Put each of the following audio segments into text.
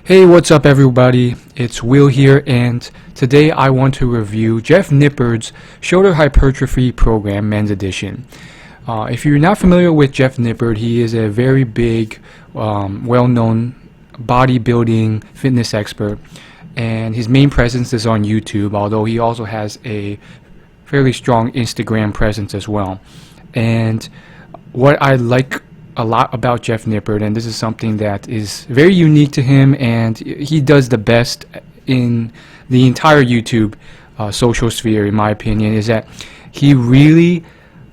Hey, what's up everybody? It's Will here, and today I want to review Jeff Nippard's Shoulder Hypertrophy Program Men's Edition. If you're not familiar with Jeff Nippard, he is a very big, well-known bodybuilding fitness expert, and his main presence is on YouTube, although he also has a fairly strong Instagram presence as well. And what I like a lot about Jeff Nippard, and this is something that is very unique to him, and he does the best in the entire YouTube social sphere, in my opinion, is that he really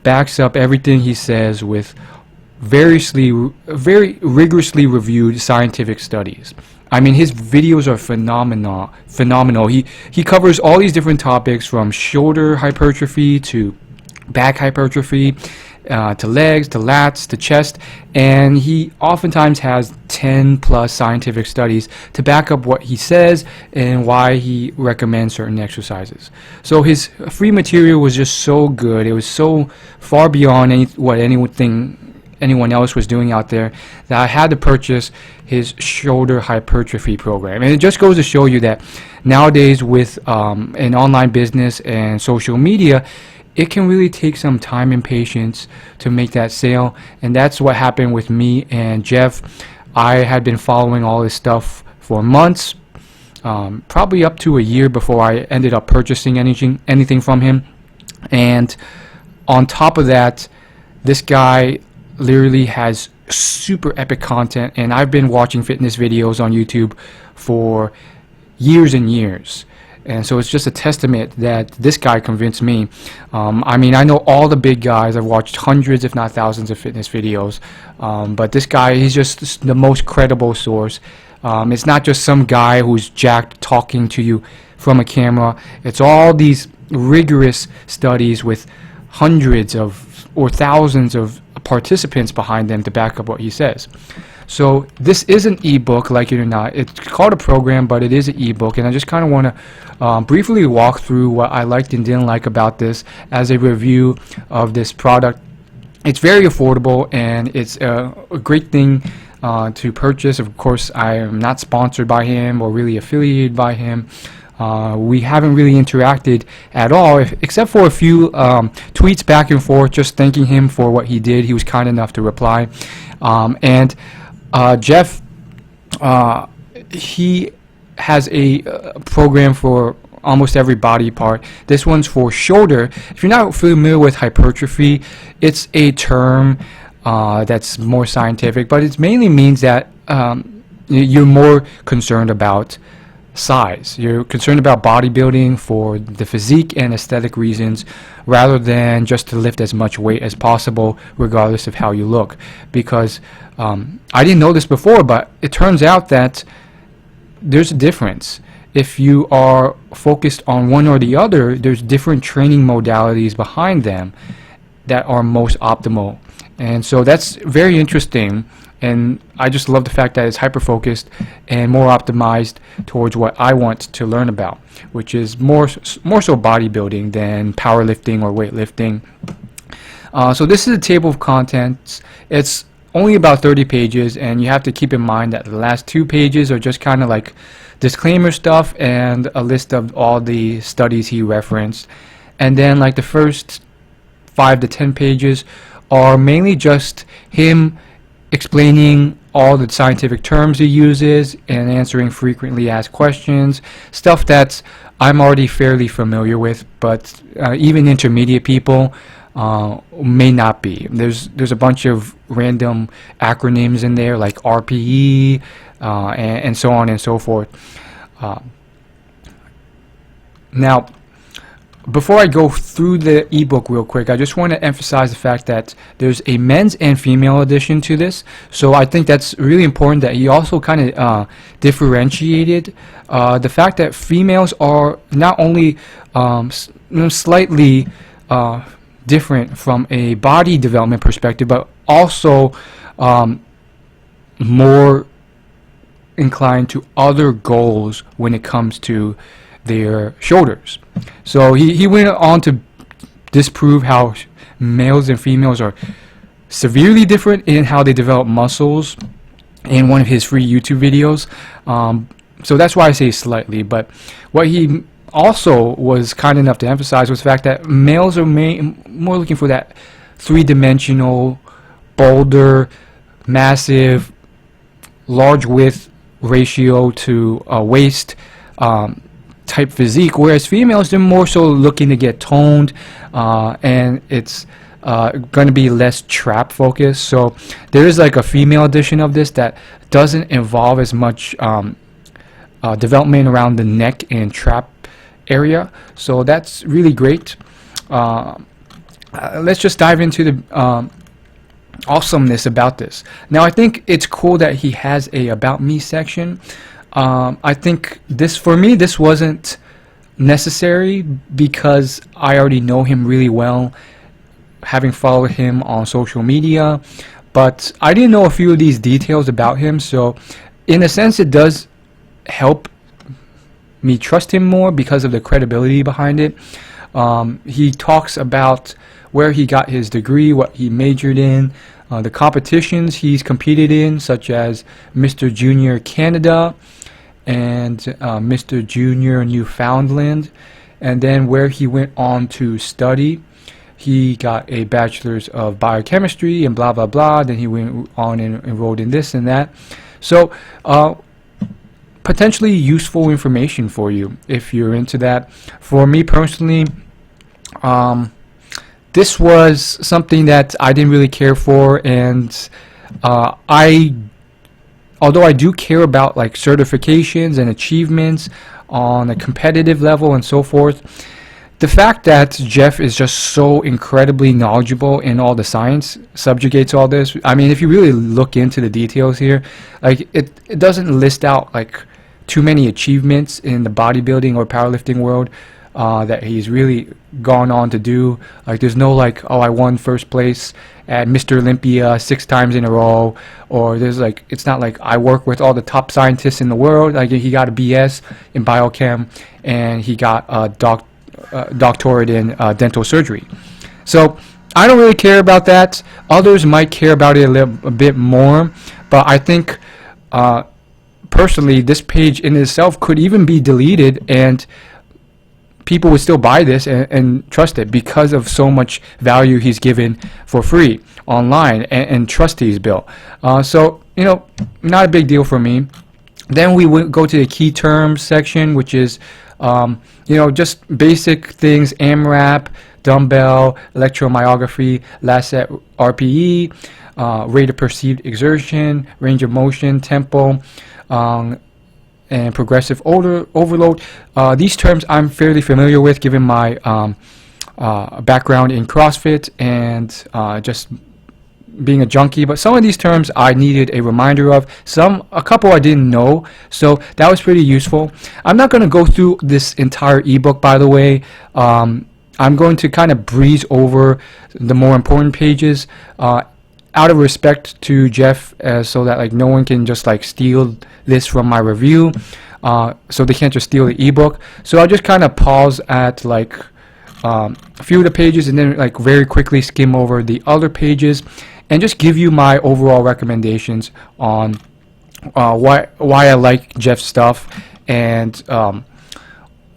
backs up everything he says with very rigorously reviewed scientific studies. I mean, his videos are phenomenal. He covers all these different topics, from shoulder hypertrophy to back hypertrophy, to legs, to lats, to chest, and he oftentimes has 10 plus scientific studies to back up what he says and why he recommends certain exercises. So his free material was just so good. It was so far beyond what anyone else was doing out there that I had to purchase his shoulder hypertrophy program. And it just goes to show you that nowadays, with an online business and social media, it can really take some time and patience to make that sale, and that's what happened with me and Jeff. I had been following all this stuff for months, probably up to a year, before I ended up purchasing anything from him. And on top of that, this guy literally has super epic content, and I've been watching fitness videos on YouTube for years and years. And so it's just a testament that this guy convinced me. I mean, I know all the big guys. I've watched hundreds, if not thousands, of fitness videos. But this guy, he's just the most credible source. It's not just some guy who's jacked talking to you from a camera. It's all these rigorous studies with hundreds of or thousands of participants behind them to back up what he says. So this is an ebook, like it or not. It's called a program, but it is an ebook, and I just kind of want to briefly walk through what I liked and didn't like about this as a review of this product. It's very affordable, and it's a great thing to purchase. Of course, I am not sponsored by him or really affiliated by him. We haven't really interacted at all, except for a few tweets back and forth, just thanking him for what he did. He was kind enough to reply. And Jeff, he has a program for almost every body part. This one's for shoulder. If you're not familiar with hypertrophy, it's a term that's more scientific, but it mainly means that you're more concerned about size. You're concerned about bodybuilding for the physique and aesthetic reasons, rather than just to lift as much weight as possible regardless of how you look. Because I didn't know this before, but it turns out that there's a difference. If you are focused on one or the other, there's different training modalities behind them that are most optimal. And so that's very interesting. And I just love the fact that it's hyper-focused and more optimized towards what I want to learn about, which is more so bodybuilding than powerlifting or weightlifting. So this is a table of contents. It's only about 30 pages, and you have to keep in mind that the last 2 pages are just kind of like disclaimer stuff and a list of all the studies he referenced. And then like the first 5 to 10 pages are mainly just him explaining all the scientific terms he uses and answering frequently asked questions, stuff that I'm already fairly familiar with, but even intermediate people may not be. There's a bunch of random acronyms in there, like RPE and so on and so forth. Now, before I go through the ebook real quick, I just want to emphasize the fact that there's a men's and female edition to this. So I think that's really important that he also kind of differentiated the fact that females are not only slightly different from a body development perspective, but also more inclined to other goals when it comes to their shoulders. So he went on to disprove how males and females are severely different in how they develop muscles in one of his free YouTube videos. So that's why I say slightly. But what he also was kind enough to emphasize was the fact that males are more looking for that three-dimensional, bolder, massive, large width ratio to waist type physique, whereas females, they're more so looking to get toned, and it's going to be less trap focused. So there is like a female edition of this that doesn't involve as much development around the neck and trap area, so that's really great. Let's just dive into the awesomeness about this. Now, I think it's cool that he has a About Me section. I think this, for me, this wasn't necessary because I already know him really well, having followed him on social media, but I didn't know a few of these details about him, so in a sense it does help me trust him more because of the credibility behind it. He talks about where he got his degree, what he majored in, the competitions he's competed in, such as Mr. Junior Canada and Mr. Junior Newfoundland, and then where he went on to study. He got a bachelor's of biochemistry and blah blah blah, then he went on and enrolled in this and that. So potentially useful information for you if you're into that. For me personally, this was something that I didn't really care for, and although I do care about like certifications and achievements on a competitive level and so forth, the fact that Jeff is just so incredibly knowledgeable in all the science subjugates all this. I mean, if you really look into the details here, like it doesn't list out like too many achievements in the bodybuilding or powerlifting world that he's really gone on to do. Like there's no like, oh, I won first place at Mr. Olympia 6 times in a row, or there's like, it's not like I work with all the top scientists in the world. Like he got a BS in biochem and he got a doctorate in dental surgery. So I don't really care about that. Others might care about it a bit more, but I think personally this page in itself could even be deleted and people would still buy this and trust it because of so much value he's given for free online and trust he's built. So, you know, not a big deal for me. Then we would go to the key terms section, which is you know, just basic things: AMRAP, dumbbell, electromyography, last set RPE, rate of perceived exertion, range of motion, tempo, and progressive overload. These terms I'm fairly familiar with given my background in CrossFit and just being a junkie, but some of these terms I needed a reminder of. A couple I didn't know, so that was pretty useful. I'm not going to go through this entire ebook, by the way. I'm going to kind of breeze over the more important pages out of respect to Jeff, so that like no one can just like steal this from my review, so they can't just steal the ebook. So I'll just kind of pause at like a few of the pages and then like very quickly skim over the other pages and just give you my overall recommendations on why I like Jeff's stuff and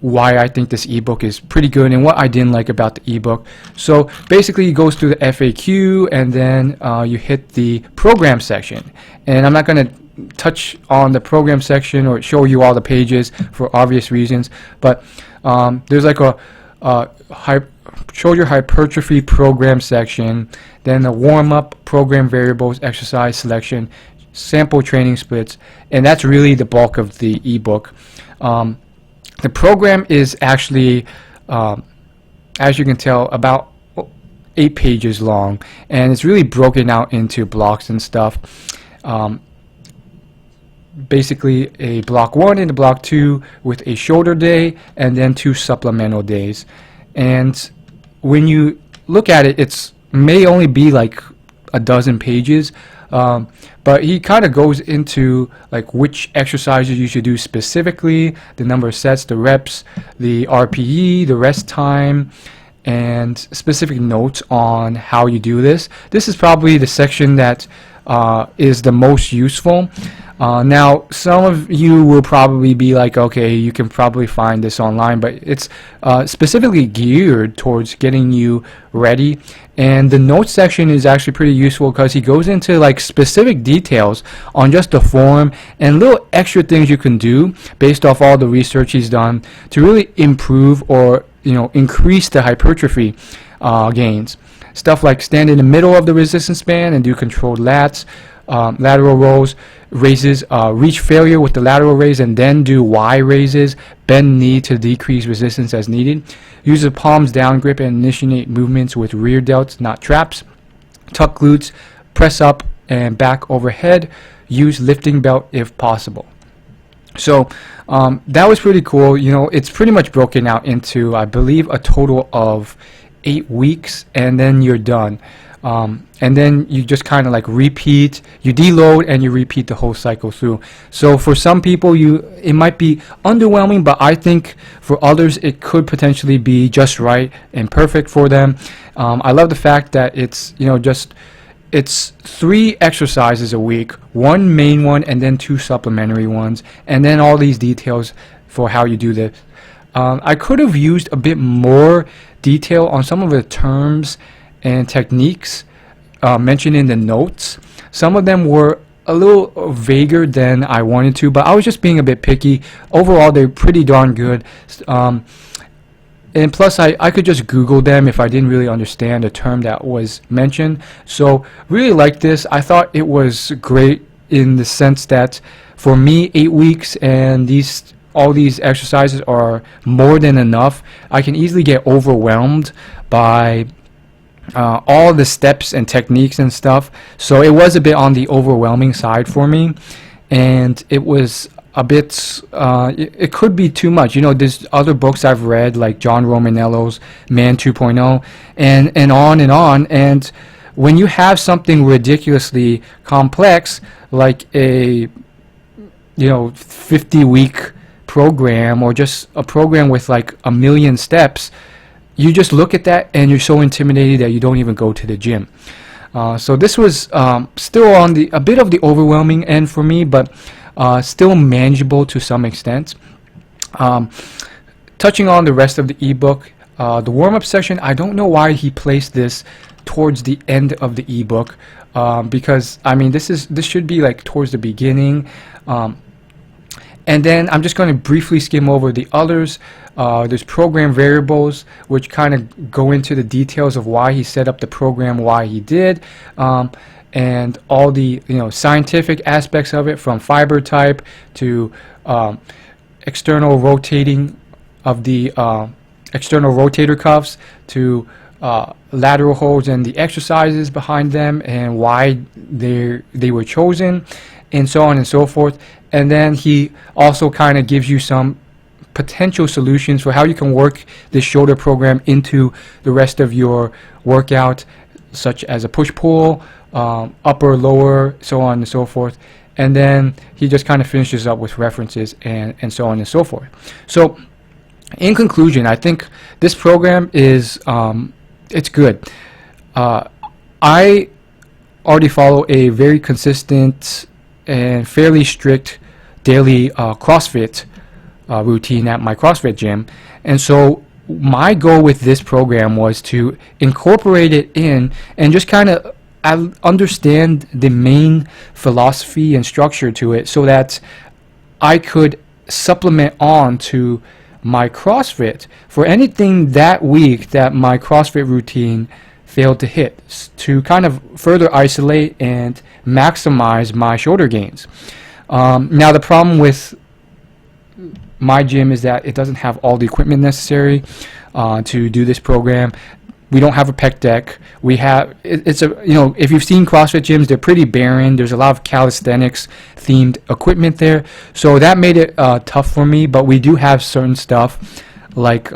why I think this ebook is pretty good and what I didn't like about the ebook. So basically it goes through the FAQ and then you hit the program section, and I'm not going to touch on the program section or show you all the pages for obvious reasons, but there's like a show your hypertrophy program section, then the warm-up, program variables, exercise selection, sample training splits, and that's really the bulk of the ebook. The program is actually, as you can tell, about 8 pages long, and it's really broken out into blocks and stuff. Basically a block 1 and a block 2 with a shoulder day and then 2 supplemental days. And when you look at it, it's may only be like a dozen pages, but he kind of goes into like which exercises you should do specifically, the number of sets, the reps, the RPE, the rest time, and specific notes on how you do this. This is probably the section that is the most useful. Now, some of you will probably be like, okay, you can probably find this online, but it's specifically geared towards getting you ready. And the notes section is actually pretty useful because he goes into like specific details on just the form and little extra things you can do based off all the research he's done to really improve or increase the hypertrophy gains. Stuff like stand in the middle of the resistance band and do controlled lats, lateral rows, raises, reach failure with the lateral raise and then do Y raises, bend knee to decrease resistance as needed. Use the palms down grip and initiate movements with rear delts, not traps. Tuck glutes, press up and back overhead. Use lifting belt if possible. So that was pretty cool. It's pretty much broken out into, I believe, a total of 8 weeks, and then you're done. And then you just kind of like repeat, you deload and you repeat the whole cycle through. So for some people it might be underwhelming, but I think for others it could potentially be just right and perfect for them. I love the fact that it's it's 3 exercises a week, 1 main one and then 2 supplementary ones, and then all these details for how you do this. I could have used a bit more detail on some of the terms and techniques mentioned in the notes. Some of them were a little vaguer than I wanted to, but I was just being a bit picky. Overall, they're pretty darn good. And plus, I could just Google them if I didn't really understand a term that was mentioned. So really like this. I thought it was great in the sense that for me, 8 weeks and all these exercises are more than enough. I can easily get overwhelmed by all the steps and techniques and stuff, so it was a bit on the overwhelming side for me, and it was a bit it could be too much. There's other books I've read like John Romanello's Man 2.0 and on, and when you have something ridiculously complex like a 50-week program or just a program with like 1 million steps, you just look at that and you're so intimidated that you don't even go to the gym. So this was still on a bit of the overwhelming end for me, but still manageable to some extent. Touching on the rest of the ebook, the warm-up section, I don't know why he placed this towards the end of the ebook, because I mean this should be like towards the beginning. And then I'm just going to briefly skim over the others. There's program variables, which kind of go into the details of why he set up the program, why he did, and all the scientific aspects of it, from fiber type to external rotating of the external rotator cuffs to lateral holds and the exercises behind them and why they were chosen, and so on and so forth. And then he also kind of gives you some potential solutions for how you can work this shoulder program into the rest of your workout, such as a push-pull, upper, lower, so on and so forth. And then he just kind of finishes up with references and so on and so forth. So in conclusion, I think this program is it's good. I already follow a very consistent and fairly strict daily CrossFit routine at my CrossFit gym, and so my goal with this program was to incorporate it in and just kind of understand the main philosophy and structure to it so that I could supplement on to my CrossFit for anything that week that my CrossFit routine failed to hit, to kind of further isolate and maximize my shoulder gains. Now the problem with my gym is that it doesn't have all the equipment necessary to do this program. We don't have a pec deck. We have it's a if you've seen CrossFit gyms, they're pretty barren. There's a lot of calisthenics themed equipment there, so that made it tough for me. But we do have certain stuff like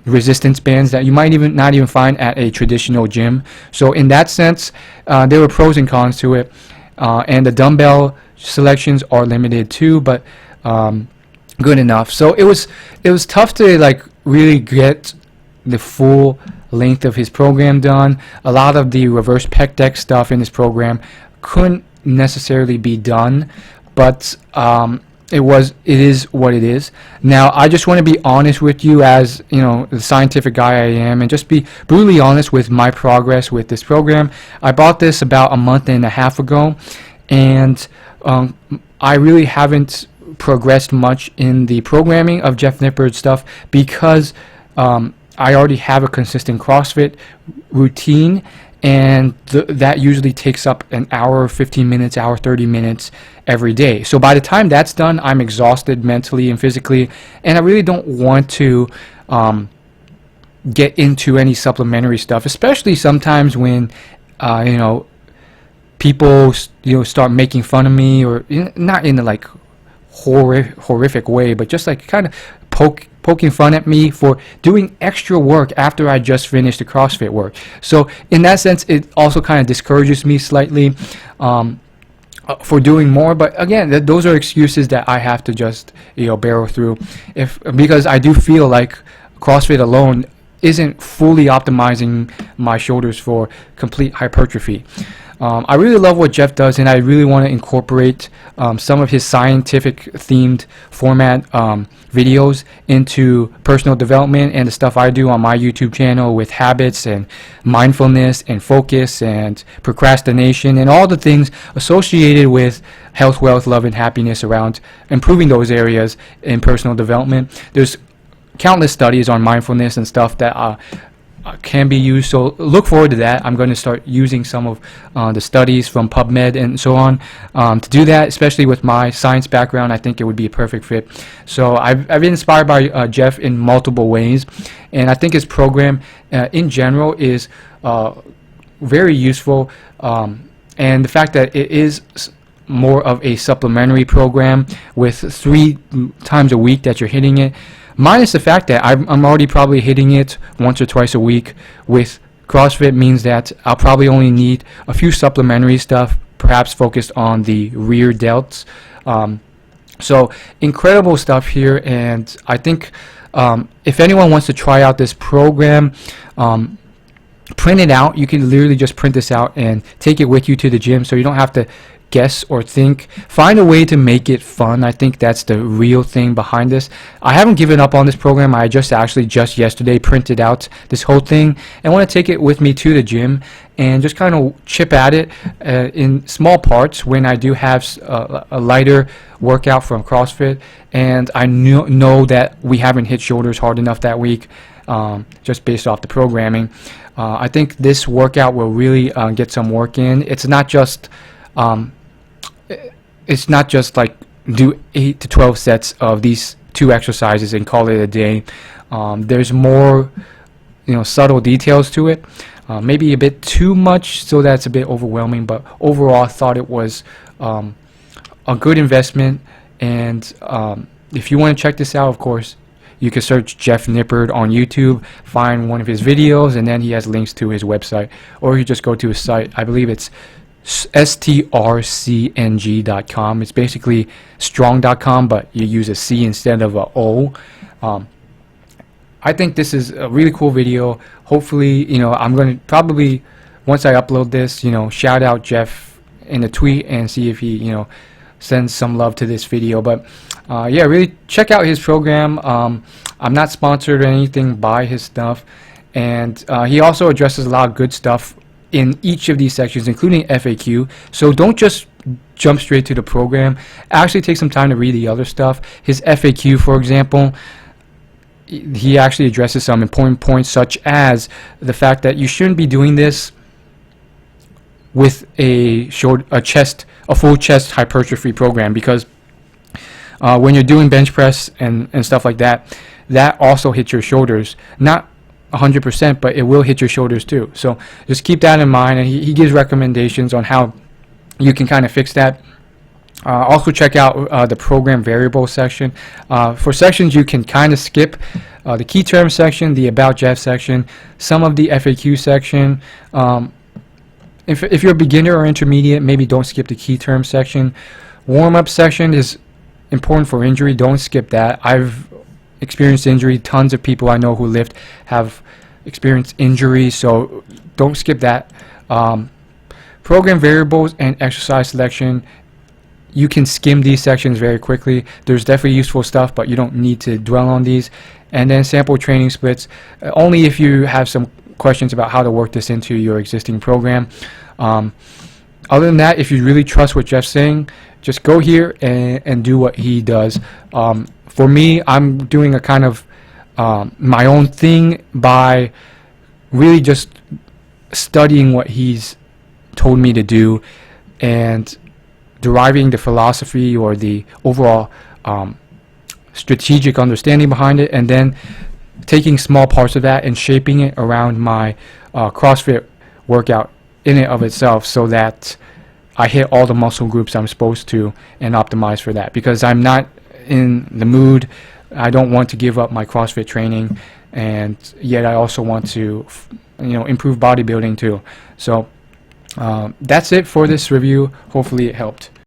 resistance bands that you might not even find at a traditional gym. So in that sense, there were pros and cons to it, and the dumbbell selections are limited too, but good enough. So it was tough to like really get the full length of his program done. A lot of the reverse pec deck stuff in this program couldn't necessarily be done, but it is what it is. Now, I just want to be honest with you, as you know, the scientific guy I am, and just be brutally honest with my progress with this program. I bought this about a month and a half ago, and I really haven't progressed much in the programming of Jeff Nippard's stuff because I already have a consistent CrossFit routine, and that usually takes up an hour, 15 minutes, hour, 30 minutes every day. So by the time that's done, I'm exhausted mentally and physically, and I really don't want to get into any supplementary stuff, especially sometimes when you know, people start making fun of me, or not in a like horrific way, but just like kind of poking fun at me for doing extra work after I just finished the CrossFit work. So in that sense, it also kind of discourages me slightly for doing more. But again, those are excuses that I have to just barrel through, because I do feel like CrossFit alone isn't fully optimizing my shoulders for complete hypertrophy. I really love what Jeff does, and I really want to incorporate some of his scientific themed format videos into personal development and the stuff I do on my YouTube channel with habits and mindfulness and focus and procrastination and all the things associated with health, wealth, love, and happiness around improving those areas in personal development. There's countless studies on mindfulness and stuff that can be used, so look forward to that. I'm going to start using some of the studies from PubMed and so on to do that, especially with my science background. I think it would be a perfect fit. So I've been inspired by Jeff in multiple ways, and I think his program in general is very useful, and the fact that it is more of a supplementary program with 3 times a week that you're hitting it, minus the fact that I'm already probably hitting it once or twice a week with CrossFit, means that I'll probably only need a few supplementary stuff, perhaps focused on the rear delts. So incredible stuff here, and I think if anyone wants to try out this program, print it out. You can literally just print this out and take it with you to the gym, so you don't have to guess or think. Find a way to make it fun. I think that's the real thing behind this. I haven't given up on this program. I just yesterday printed out this whole thing and want to take it with me to the gym and just kind of chip at it in small parts when I do have a lighter workout from CrossFit, and I know that we haven't hit shoulders hard enough that week, just based off the programming. I think this workout will really get some work in. It's not just like do 8 to 12 sets of these 2 exercises and call it a day. There's more, subtle details to it. Maybe a bit too much, so that's a bit overwhelming. But overall, I thought it was a good investment. And if you want to check this out, of course, you can search Jeff Nippard on YouTube, find one of his videos, and then he has links to his website. Or you just go to his site. I believe it's strcng.com. It's basically strong.com, but you use a C instead of a O. I think this is a really cool video. Hopefully, I'm going to probably, once I upload this, shout out Jeff in a tweet and see if he, sends some love to this video. But yeah, really check out his program. I'm not sponsored or anything by his stuff, and he also addresses a lot of good stuff in each of these sections, including FAQ. So don't just jump straight to the program. Actually take some time to read the other stuff. His FAQ, for example, he actually addresses some important points, such as the fact that you shouldn't be doing this with a full chest hypertrophy program, because when you're doing bench press and stuff like that, that also hits your shoulders. Not 100%, but it will hit your shoulders too. So just keep that in mind, and he gives recommendations on how you can kind of fix that. Also check out the program variable section. For sections you can kind of skip, the key term section, the about Jeff section, some of the FAQ section. If you're a beginner or intermediate, maybe don't skip the key term section. Warm-up section is important for injury. Don't skip that. I've experienced injury. Tons of people I know who lift have experienced injury, so don't skip that. Program variables and exercise selection, you can skim these sections very quickly. There's definitely useful stuff, but you don't need to dwell on these. And then sample training splits, only if you have some questions about how to work this into your existing program. Other than that, if you really trust what Jeff's saying, just go here and do what he does. For me, I'm doing a kind of my own thing by really just studying what he's told me to do and deriving the philosophy or the overall strategic understanding behind it, and then taking small parts of that and shaping it around my CrossFit workout in and of itself, so that I hit all the muscle groups I'm supposed to and optimize for that, because I'm not in the mood. I don't want to give up my CrossFit training, and yet I also want to improve bodybuilding too. So that's it for this review. Hopefully it helped.